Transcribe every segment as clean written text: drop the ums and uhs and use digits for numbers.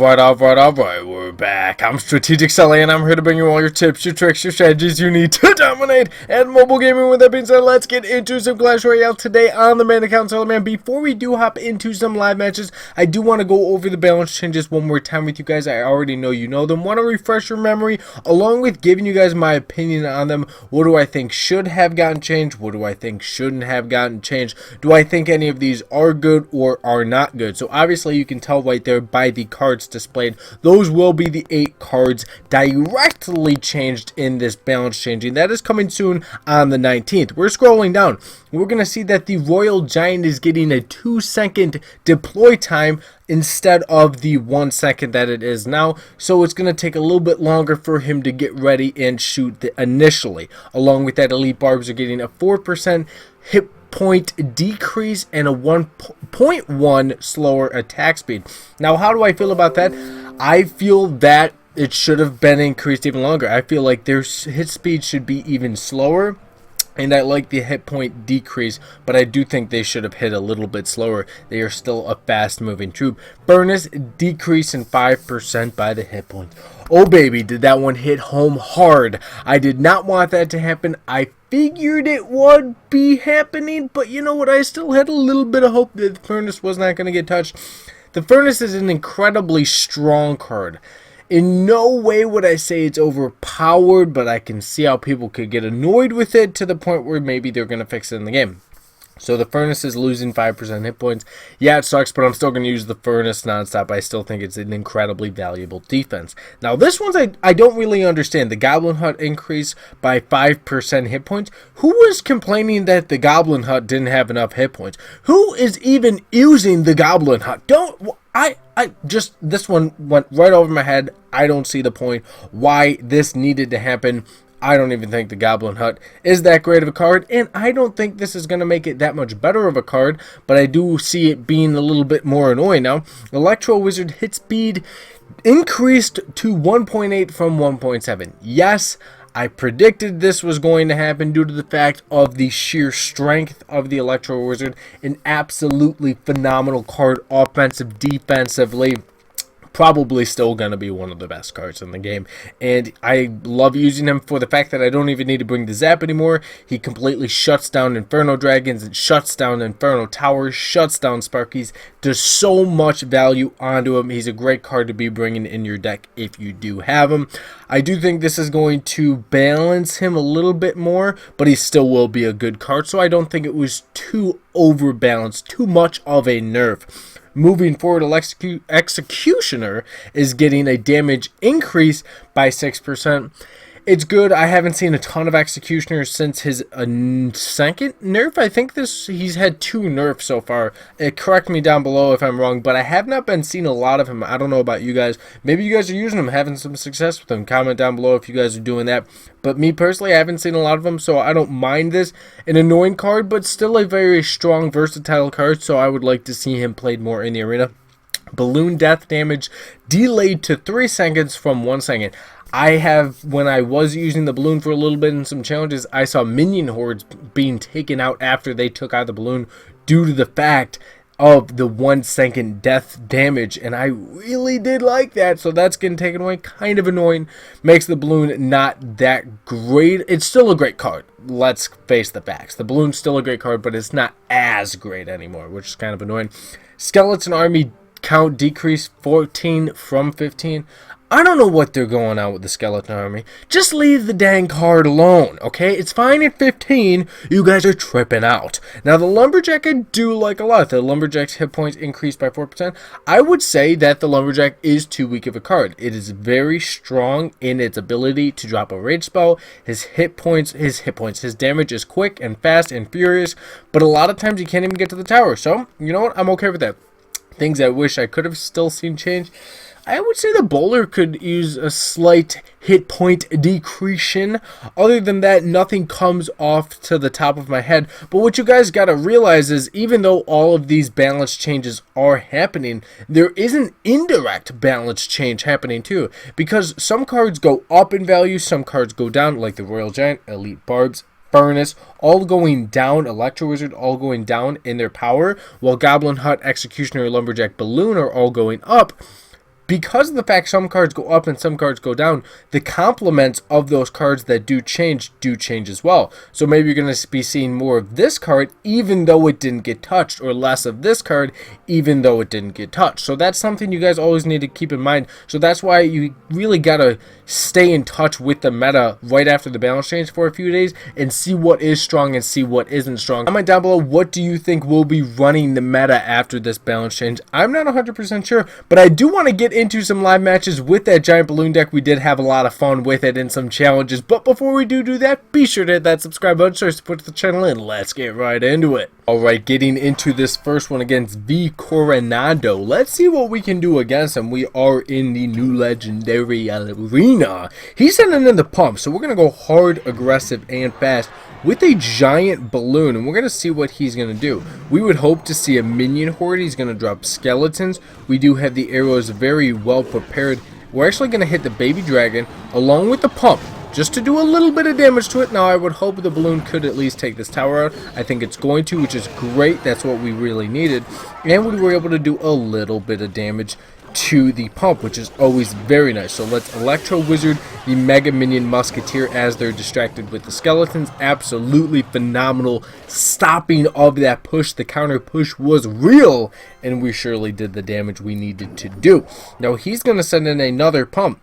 Alright, we're back. I'm Strategic Sally, and I'm here to bring you all your tips, your tricks, your strategies you need to dominate and mobile gaming. With that being said, let's get into some Clash Royale today on the main account. So, man, before we do hop into some live matches, I do want to go over the balance changes one more time with you guys. I already know you know them. Want to refresh your memory, along with giving you guys my opinion on them. What do I think should have gotten changed? What do I think shouldn't have gotten changed? Do I think any of these are good or are not good? So, obviously, you can tell right there by the cards displayed, those will be the 8 cards directly changed in this balance changing. That is coming soon on the 19th. We're scrolling down. We're going to see that the Royal Giant is getting a 2-second deploy time instead of the 1 second that it is now. So it's going to take a little bit longer for him to get ready and shoot initially. Along with that, Elite Barbs are getting a 4% hit point decrease and a 1.1 slower attack speed. Now, how do I feel about that? I feel that it should have been increased even longer. I feel like their hit speed should be even slower, and I like the hit point decrease, but I do think they should have hit a little bit slower. They are still a fast moving troop. Furnace decrease in 5% by the hit point. Oh baby, did that one hit home hard. I did not want that to happen. I figured it would be happening, but you know what? I still had a little bit of hope that the Furnace was not going to get touched. The Furnace is an incredibly strong card. In no way would I say it's overpowered, but I can see how people could get annoyed with it to the point where maybe they're going to fix it in the game. So the Furnace is losing 5% hit points. Yeah, it sucks, but I'm still going to use the Furnace nonstop. I still think it's an incredibly valuable defense. Now, this one's I don't really understand. The Goblin Hut increase by 5% hit points. Who was complaining that the Goblin Hut didn't have enough hit points? Who is even using the Goblin Hut? This one went right over my head. I don't see the point why this needed to happen. I don't even think the Goblin Hut is that great of a card, and I don't think this is going to make it that much better of a card, but I do see it being a little bit more annoying now. Electro Wizard hit speed increased to 1.8 from 1.7. Yes, I predicted this was going to happen due to the fact of the sheer strength of the Electro Wizard. An absolutely phenomenal card, offensive, defensively. Probably still going to be one of the best cards in the game, and I love using him for the fact that I don't even need to bring the Zap anymore. He completely shuts down Inferno Dragons, and shuts down Inferno Towers, shuts down Sparkies, does so much value onto him. He's a great card to be bringing in your deck if you do have him. I do think this is going to balance him a little bit more, but he still will be a good card, so I don't think it was too overbalanced, too much of a nerf. Moving forward, Executioner is getting a damage increase by 6%. It's good. I haven't seen a ton of Executioners since his second nerf. I think he's had 2 nerfs so far. Correct me down below if I'm wrong, but I have not been seeing a lot of him. I don't know about you guys. Maybe you guys are using him, having some success with him. Comment down below if you guys are doing that. But me personally, I haven't seen a lot of them, so I don't mind this. An annoying card, but still a very strong, versatile card, so I would like to see him played more in the arena. Balloon death damage delayed to 3 seconds from 1 second. When I was using the balloon for a little bit in some challenges, I saw minion hordes being taken out after they took out the balloon due to the fact of the 1 second death damage, and I really did like that, so that's getting taken away. Kind of annoying. Makes the balloon not that great. It's still a great card. Let's face the facts. The balloon's still a great card, but it's not as great anymore, which is kind of annoying. Skeleton Army count decreased 14 from 15. I don't know what they're going on with the Skeleton Army. Just leave the dang card alone, okay? It's fine at 15. You guys are tripping out. Now, the Lumberjack I do like a lot. The Lumberjack's hit points increased by 4%. I would say that the Lumberjack is too weak of a card. It is very strong in its ability to drop a rage spell. His damage is quick and fast and furious, but a lot of times you can't even get to the tower. So, you know what? I'm okay with that. Things I wish I could have still seen change. I would say the bowler could use a slight hit point decretion. Other than that, nothing comes off to the top of my head. But what you guys got to realize is, even though all of these balance changes are happening, there is an indirect balance change happening too. Because some cards go up in value, some cards go down, like the Royal Giant, Elite Barbs, Furnace, all going down, Electro Wizard all going down in their power, while Goblin Hut, Executioner, Lumberjack, Balloon are all going up. because of the fact some cards go up and some cards go down, the complements of those cards that do change as well. So maybe you're going to be seeing more of this card even though it didn't get touched, or less of this card even though it didn't get touched. So that's something you guys always need to keep in mind. So that's why you really got to stay in touch with the meta right after the balance change for a few days and see what is strong and see what isn't strong. Comment down below, what do you think will be running the meta after this balance change? I'm not 100% sure, but I do want to get into some live matches with that giant balloon deck. We did have a lot of fun with it and some challenges, but before we do that, be sure to hit that subscribe button, so support the channel, and let's get right into it. Alright, getting into this first one against V Coronado. Let's see what we can do against him. We are in the new legendary arena. He's sending in the pump, so we're going to go hard, aggressive, and fast with a giant balloon, and we're going to see what he's going to do. We would hope to see a minion horde. He's going to drop skeletons. We do have the arrows very well prepared. We're actually going to hit the baby dragon along with the pump, just to do a little bit of damage to it. Now, I would hope the balloon could at least take this tower out. I think it's going to, which is great. That's what we really needed. And we were able to do a little bit of damage to the pump, which is always very nice. So let's Electro Wizard the Mega Minion Musketeer as they're distracted with the skeletons. Absolutely phenomenal stopping of that push. The counter push was real, and we surely did the damage we needed to do. Now, he's going to send in another pump.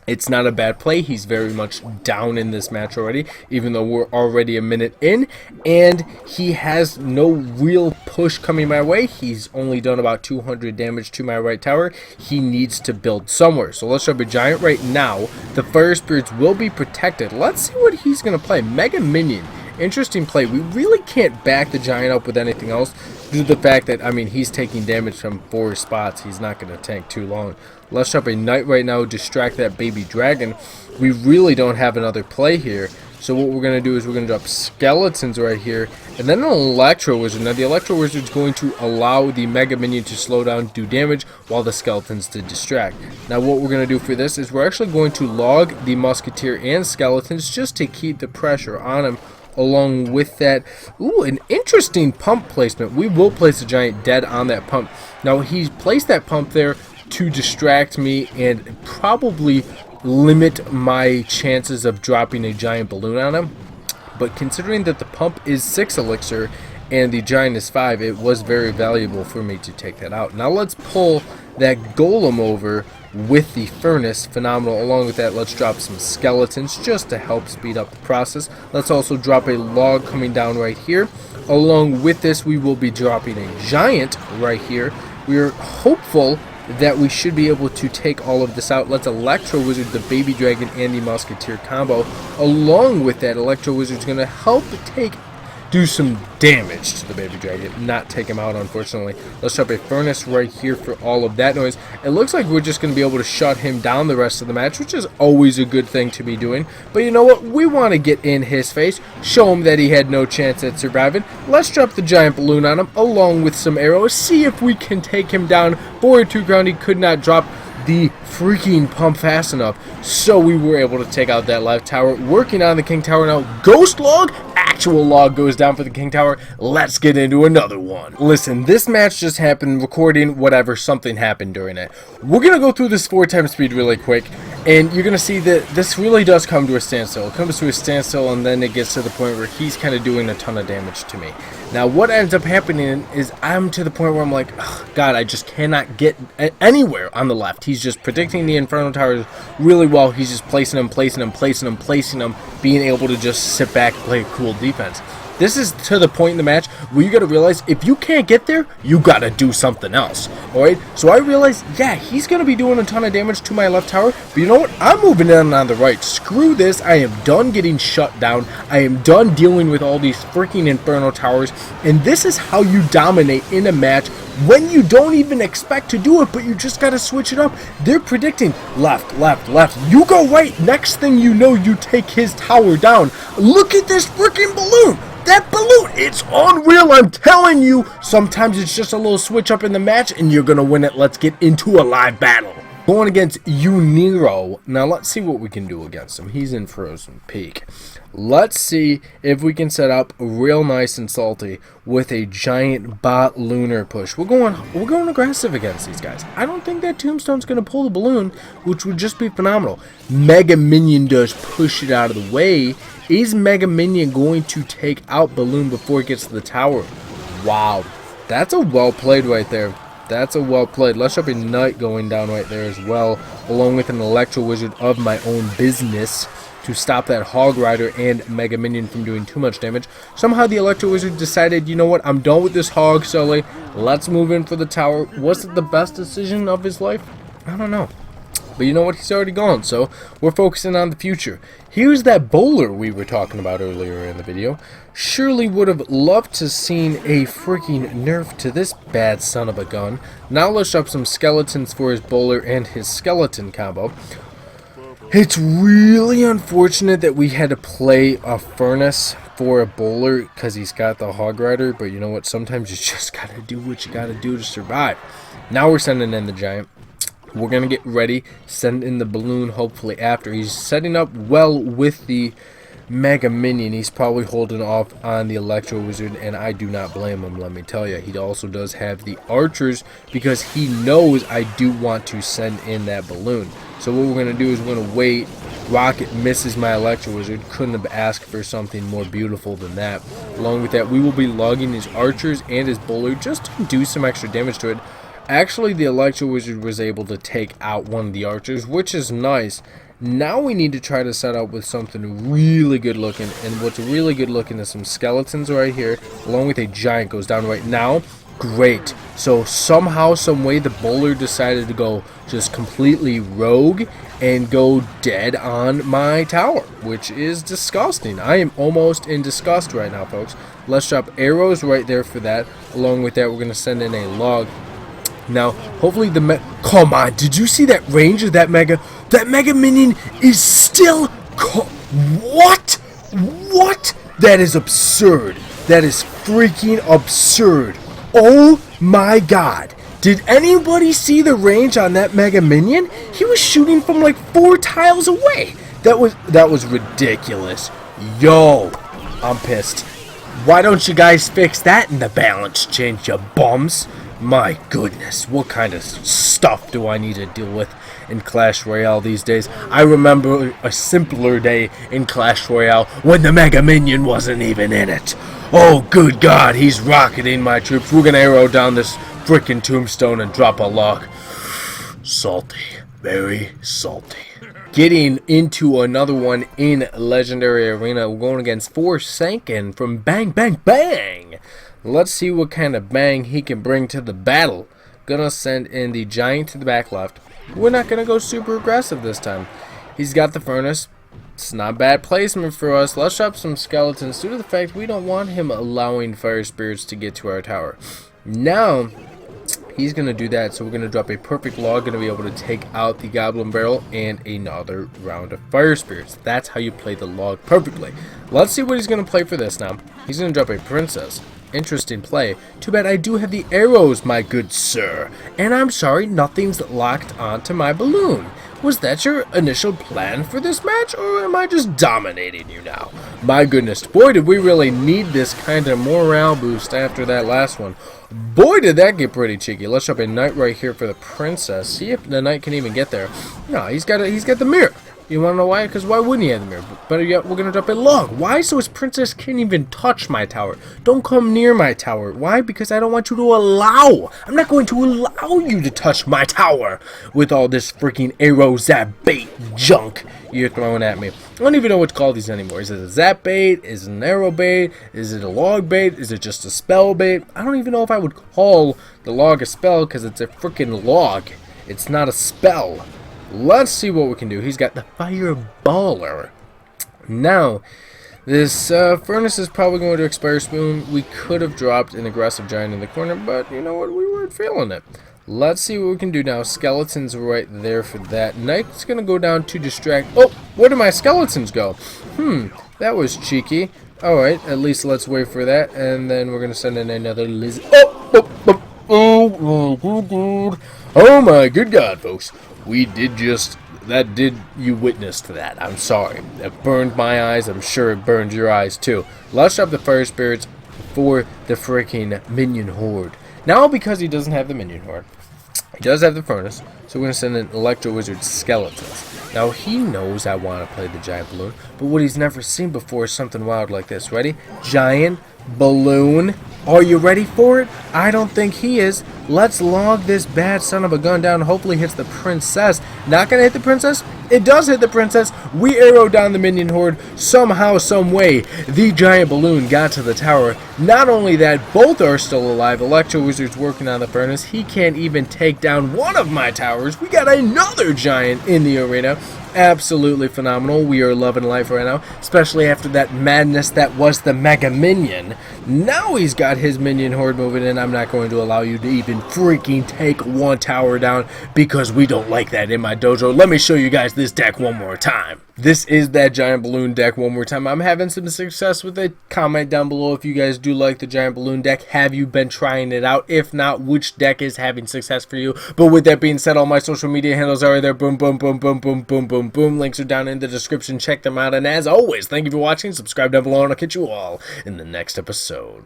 It's not a bad play. He's very much down in this match already, even though we're already a minute in, and he has no real push coming my way. He's only done about 200 damage to my right tower. He needs to build somewhere. So let's drop a giant right now. The fire spirits will be protected. Let's see what he's going to play. Mega Minion. Interesting play. We really can't back the giant up with anything else due to the fact that, I mean, he's taking damage from 4 spots. He's not going to tank too long. Let's drop a knight right now, distract that baby dragon. We really don't have another play here. So what we're going to do is we're going to drop skeletons right here, and then an Electro Wizard. Now, the Electro Wizard is going to allow the Mega Minion to slow down, do damage, while the skeletons to distract. Now, what we're going to do for this is we're actually going to log the Musketeer and skeletons just to keep the pressure on him. Along with that, ooh, an interesting pump placement. We will place a giant dead on that pump. Now, he's placed that pump there to distract me and probably limit my chances of dropping a giant balloon on him. But considering that the pump is 6 elixir and the giant is 5, it was very valuable for me to take that out. Now let's pull that golem over with the furnace. Phenomenal. Along with that, let's drop some skeletons just to help speed up the process. Let's also drop a log coming down right here. Along with this, we will be dropping a giant right here. We're hopeful that we should be able to take all of this out. Let's Electro Wizard the baby dragon and the musketeer combo. Along with that, Electro Wizard is going to help do some damage to the baby dragon, not take him out, unfortunately. Let's drop a furnace right here for all of that noise. It looks like we're just going to be able to shut him down the rest of the match, which is always a good thing to be doing. But you know what? We want to get in his face, show him that he had no chance at surviving. Let's drop the giant balloon on him along with some arrows, see if we can take him down. For a 2 crown, he could not drop the freaking pump fast enough, so we were able to take out that left tower. Working on the king tower now. Ghost log, actual log goes down for the king tower. Let's get into another one. Listen, this match just happened, recording whatever, something happened during it. We're gonna go through this 4 times speed really quick, and you're gonna see that this really does come to a standstill. It comes to a standstill, and then it gets to the point where he's kind of doing a ton of damage to me. Now, what ends up happening is I'm to the point where I'm like, oh, God, I just cannot get anywhere on the left. He's just predicting the Inferno Towers really well. He's just placing them, being able to just sit back and play a cool defense. This is to the point in the match where you got to realize if you can't get there, you got to do something else. Alright, so I realized, yeah, he's going to be doing a ton of damage to my left tower, but you know what? I'm moving in on the right. Screw this. I am done getting shut down. I am done dealing with all these freaking Inferno Towers, and this is how you dominate in a match when you don't even expect to do it, but you just got to switch it up. They're predicting left, left, left. You go right. Next thing you know, you take his tower down. Look at this freaking balloon. That balloon, it's unreal, I'm telling you. Sometimes it's just a little switch up in the match, and you're going to win it. Let's get into a live battle. Going against Uniro. Now let's see what we can do against him. He's in Frozen Peak. Let's see if we can set up real nice and salty with a giant bot lunar push. We're going aggressive against these guys. I don't think that Tombstone's going to pull the balloon, which would just be phenomenal. Mega Minion does push it out of the way. Is Mega Minion going to take out Balloon before it gets to the tower? Wow, that's a well played right there. That's a well played. Let's have a Knight going down right there as well, along with an Electro Wizard of my own business to stop that Hog Rider and Mega Minion from doing too much damage. Somehow the Electro Wizard decided, you know what, I'm done with this Hog, Sully. Let's move in for the tower. Was it the best decision of his life? I don't know. But you know what? He's already gone, so we're focusing on the future. Here's that bowler we were talking about earlier in the video. Surely would have loved to seen a freaking nerf to this bad son of a gun. Now let's up some skeletons for his bowler and his skeleton combo. It's really unfortunate that we had to play a furnace for a bowler because he's got the Hog Rider, but you know what? Sometimes you just gotta do what you gotta do to survive. Now we're sending in the giant. We're going to get ready, send in the balloon hopefully after. He's setting up well with the Mega Minion. He's probably holding off on the Electro Wizard, and I do not blame him, let me tell you. He also does have the archers because he knows I do want to send in that balloon. So what we're going to do is we're going to wait. Rocket misses my Electro Wizard. Couldn't have asked for something more beautiful than that. Along with that, we will be logging his archers and his bowler just to do some extra damage to it. Actually, the Electro Wizard was able to take out one of the archers, which is nice. Now we need to try to set up with something really good looking, and what's really good looking is some skeletons right here, along with a giant goes down right now. Great. So somehow, some way, the bowler decided to go just completely rogue and go dead on my tower, which is disgusting. I am almost in disgust right now, folks. Let's drop arrows right there for that. Along with that, we're going to send in a log. Now, hopefully come on, did you see that range of that Mega? That Mega Minion is still... What? What? That is absurd. That is freaking absurd. Oh my god. Did anybody see the range on that Mega Minion? He was shooting from like 4 tiles away. That was ridiculous. Yo, I'm pissed. Why don't you guys fix that in the balance change, you bums? My goodness, what kind of stuff do I need to deal with in Clash Royale these days? I remember a simpler day in Clash Royale when the Mega Minion wasn't even in it. Oh, good God, he's rocketing my troops. We're gonna arrow down this frickin' tombstone and drop a log. Salty, very salty. Getting into another one in Legendary Arena. We're going against Forsaken from Bang Bang Bang. Let's see what kind of bang he can bring to the battle. Gonna send in the giant to the back left. We're not gonna go super aggressive this time. He's got the furnace. It's not bad placement for us. Let's drop some skeletons due to the fact we don't want him allowing fire spirits to get to our tower. Now, he's gonna do that, so we're gonna drop a perfect log, gonna be able to take out the goblin barrel and another round of fire spirits. That's how you play the log perfectly. Let's see what he's gonna play for this now. He's gonna drop a princess. Interesting play. Too bad I do have the arrows, my good sir. And I'm sorry, nothing's locked onto my balloon. Was that your initial plan for this match, or am I just dominating you now? My goodness, boy, did we really need this kind of morale boost after that last one. Boy, did that get pretty cheeky. Let's drop a knight right here for the princess. See if the knight can even get there. No, he's got the mirror. You want to know why? Because why wouldn't he have the mirror? Better yet, we're going to drop a log. Why? So his princess can't even touch my tower. Don't come near my tower. Why? Because I don't want you to allow. I'm not going to allow you to touch my tower with all this freaking arrow zap bait junk you're throwing at me. I don't even know what to call these anymore. Is it a zap bait? Is it an arrow bait? Is it a log bait? Is it just a spell bait? I don't even know if I would call the log a spell because it's a freaking log. It's not a spell. Let's see what we can do. He's got the fireballer. Now, this furnace is probably going to expire soon. We could have dropped an aggressive giant in the corner, but you know what? We weren't feeling it. Let's see what we can do now. Skeletons right there for that. Knight's going to go down to distract. Oh, where did my skeletons go? That was cheeky. Alright, at least let's wait for that. And then we're going to send in another lizard. Oh my good God, folks. You witnessed that. I'm sorry. It burned my eyes. I'm sure it burned your eyes too. Let's drop the fire spirits for the freaking minion horde. Now, because he doesn't have the minion horde, he does have the furnace, so we're going to send an Electro Wizard Skeletons. Now, he knows I want to play the giant balloon, but what he's never seen before is something wild like this. Ready? Giant balloon. Are you ready for it? I don't think he is. Let's log this bad son of a gun down. Hopefully hits the princess. Not gonna hit the princess? It does hit the princess. We arrowed down the minion horde. Somehow, some way, the giant balloon got to the tower. Not only that, both are still alive. Electro Wizard's working on the furnace. He can't even take down one of my towers. We got another giant in the arena. Absolutely phenomenal. We are loving life right now, especially after that madness that was the Mega Minion. Now he's got his minion horde moving in. I'm not going to allow you to even freaking take one tower down because we don't like that in my dojo. Let me show you guys this deck one more time. This is that giant balloon deck one more time. I'm having some success with it. Comment down below if you guys do like the giant balloon deck. Have you been trying it out? If not, which deck is having success for you? But with that being said, all my social media handles are there. Boom, boom, boom, boom, boom, boom, boom, boom. Links are down in the description. Check them out. And as always, thank you for watching. Subscribe down below and I'll catch you all in the next episode.